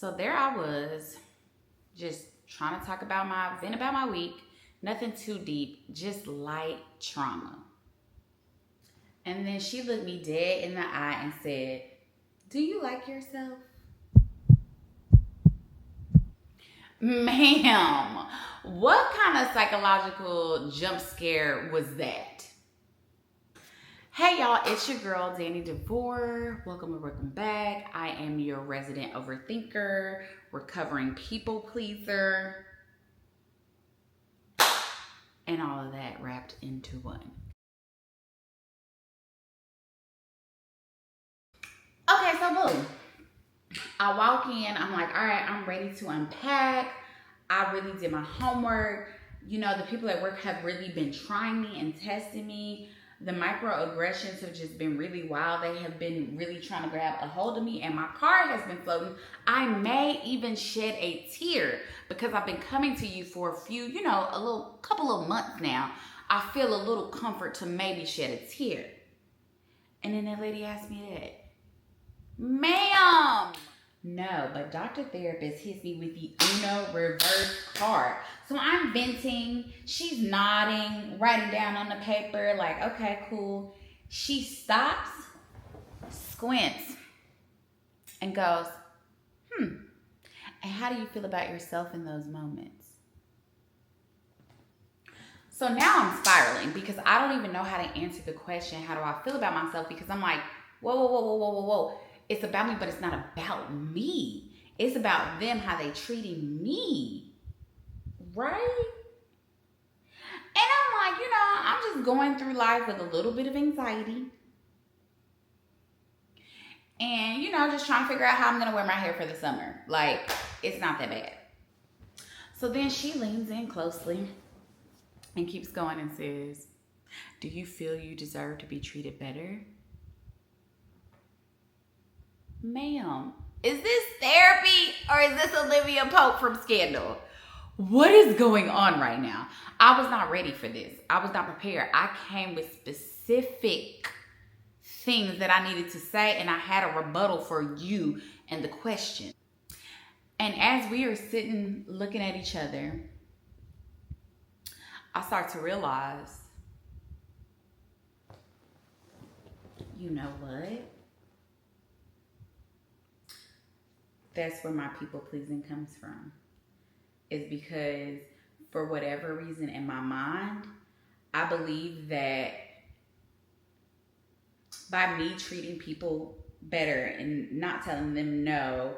So there I was, just trying to vent about my week. Nothing too deep, just light trauma. And then she looked me dead in the eye and said, "Do you like yourself?" Ma'am, what kind of psychological jump scare was that? Hey y'all, it's your girl, Danny DeVore. Welcome back. I am your resident overthinker, recovering people pleaser, and all of that wrapped into one. Okay, so boom. I walk in, I'm like, all right, I'm ready to unpack. I really did my homework. You know, the people at work have really been trying me and testing me. The microaggressions have just been really wild. They have been really trying to grab a hold of me, and my car has been floating. I may even shed a tear because I've been coming to you for a few, couple of months now. I feel a little comfort to maybe shed a tear. And then that lady asked me that. Ma'am! No, but Dr. Therapist hits me with the Uno reverse card. So I'm venting. She's nodding, writing down on the paper, like, okay, cool. She stops, squints, and goes, And how do you feel about yourself in those moments? So now I'm spiraling because I don't even know how to answer the question, how do I feel about myself? Because I'm like, whoa. It's about me, but it's not about me. It's about them, how they treating me. Right? And I'm like, I'm just going through life with a little bit of anxiety. And, just trying to figure out how I'm going to wear my hair for the summer. Like, it's not that bad. So then she leans in closely and keeps going and says, "Do you feel you deserve to be treated better?" Ma'am, is this therapy or is this Olivia Pope from Scandal? What is going on right now? I was not ready for this. I was not prepared. I came with specific things that I needed to say, and I had a rebuttal for you and the question. And as we are sitting looking at each other, I start to realize, you know what? That's where my people pleasing comes from. Is because for whatever reason in my mind, I believe that by me treating people better and not telling them no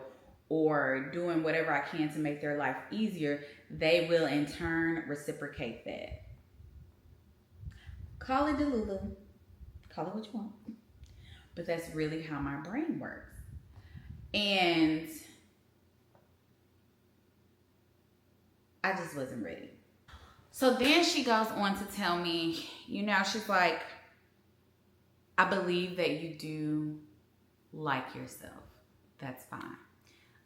or doing whatever I can to make their life easier, they will in turn reciprocate that. Call it Delulu. Call it what you want. But that's really how my brain works. And I just wasn't ready. So then she goes on to tell me, she's like, "I believe that you do like yourself. That's fine.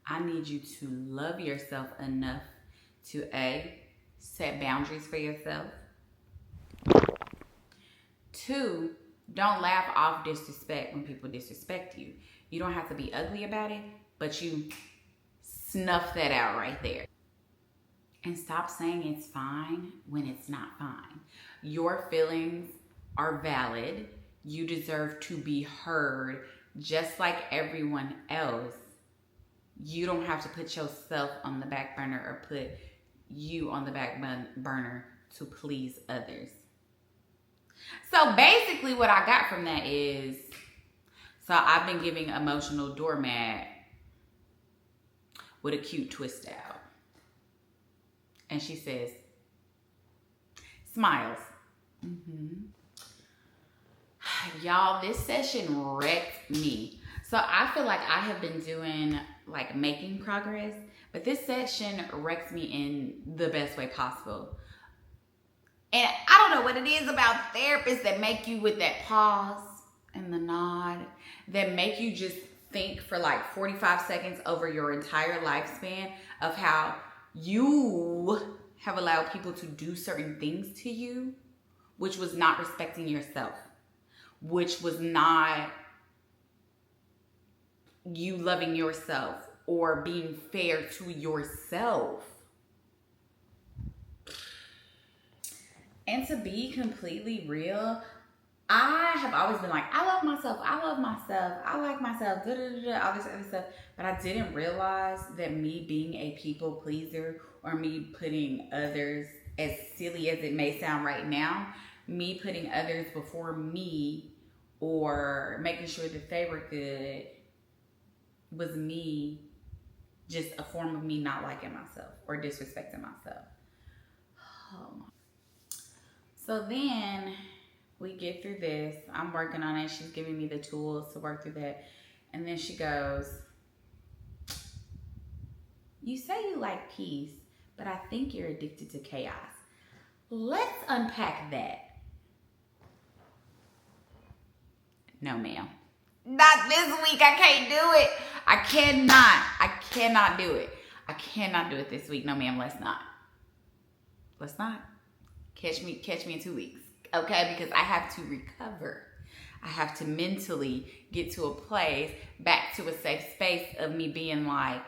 I need you to love yourself enough to A, set boundaries for yourself. 2, don't laugh off disrespect when people disrespect you. You don't have to be ugly about it, but you snuff that out right there. And stop saying it's fine when it's not fine. Your feelings are valid. You deserve to be heard just like everyone else. You don't have to put yourself on the back burner or put you on the back burner to please others." So basically what I got from that is, so I've been giving emotional doormat with a cute twist out. And she says, smiles. Y'all, this session wrecked me. So I feel like I have been doing, making progress, but this session wrecks me in the best way possible. And I don't know what it is about therapists that make you with that pause and the nod, that make you just think for 45 seconds over your entire lifespan of how you have allowed people to do certain things to you, which was not respecting yourself, which was not you loving yourself or being fair to yourself. And to be completely real, I have always been like, I love myself, I like myself, all this other stuff. But I didn't realize that me being a people pleaser, or me putting others, as silly as it may sound right now, me putting others before me, or making sure that they were good, was me, just a form of me not liking myself or disrespecting myself. Oh my. So then we get through this. I'm working on it. She's giving me the tools to work through that. And then she goes, you say you like peace, but I think you're addicted to chaos. Let's unpack that. No, ma'am. Not this week. I can't do it. I cannot do it. I cannot do it this week. No, ma'am, let's not. Let's not. Catch me in 2 weeks. Okay? Because I have to recover. I have to mentally get to a place, back to a safe space of me being like,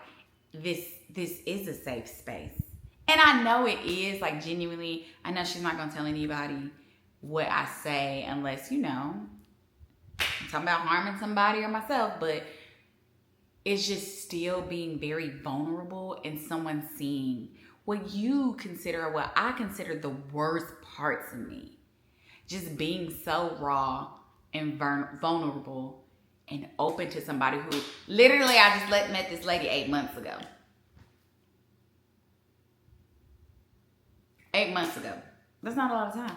this is a safe space. And I know it is, like, genuinely. I know she's not going to tell anybody what I say unless, you know, I'm talking about harming somebody or myself, but it's just still being very vulnerable and someone seeing what you consider, or what I consider, the worst parts of me. Just being so raw and vulnerable and open to somebody who literally I just met this lady 8 months ago. 8 months ago. That's not a lot of time.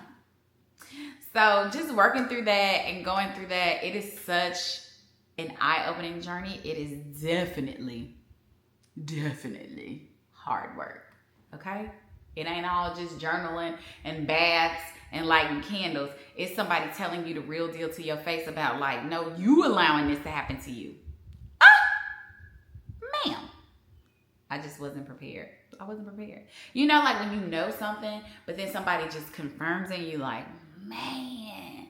So just working through that and going through that, it is such an eye-opening journey. It is definitely hard work, okay? It ain't all just journaling and baths and lighting candles. It's somebody telling you the real deal to your face about, like, no, you allowing this to happen to you. Ma'am. I just wasn't prepared. I wasn't prepared. You know, like when you know something, but then somebody just confirms and you like, man.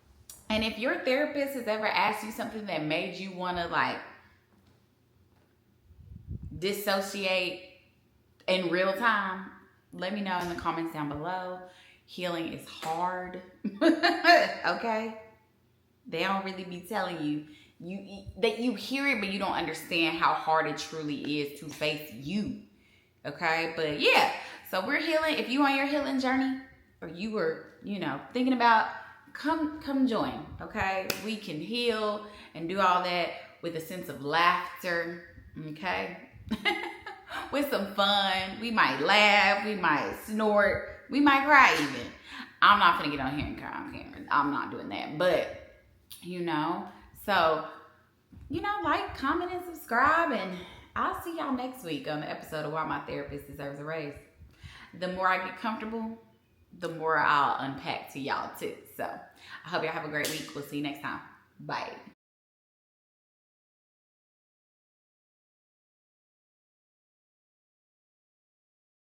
And if your therapist has ever asked you something that made you want to, like, dissociate in real time, let me know in the comments down below. Healing is hard. Okay? They don't really be telling you. That you hear it, but you don't understand how hard it truly is to face you. Okay? But yeah, so we're healing. If you on your healing journey, or you were, you know, thinking about, come join. Okay? We can heal and do all that with a sense of laughter. Okay? With some fun. We might laugh. We might snort. We might cry even. I'm not gonna get on here and cry on camera. I'm not doing that. But, you know, so, you know, like, comment, and subscribe. And I'll see y'all next week on the episode of Why My Therapist Deserves a Raise. The more I get comfortable, the more I'll unpack to y'all too. So I hope y'all have a great week. We'll see you next time. Bye.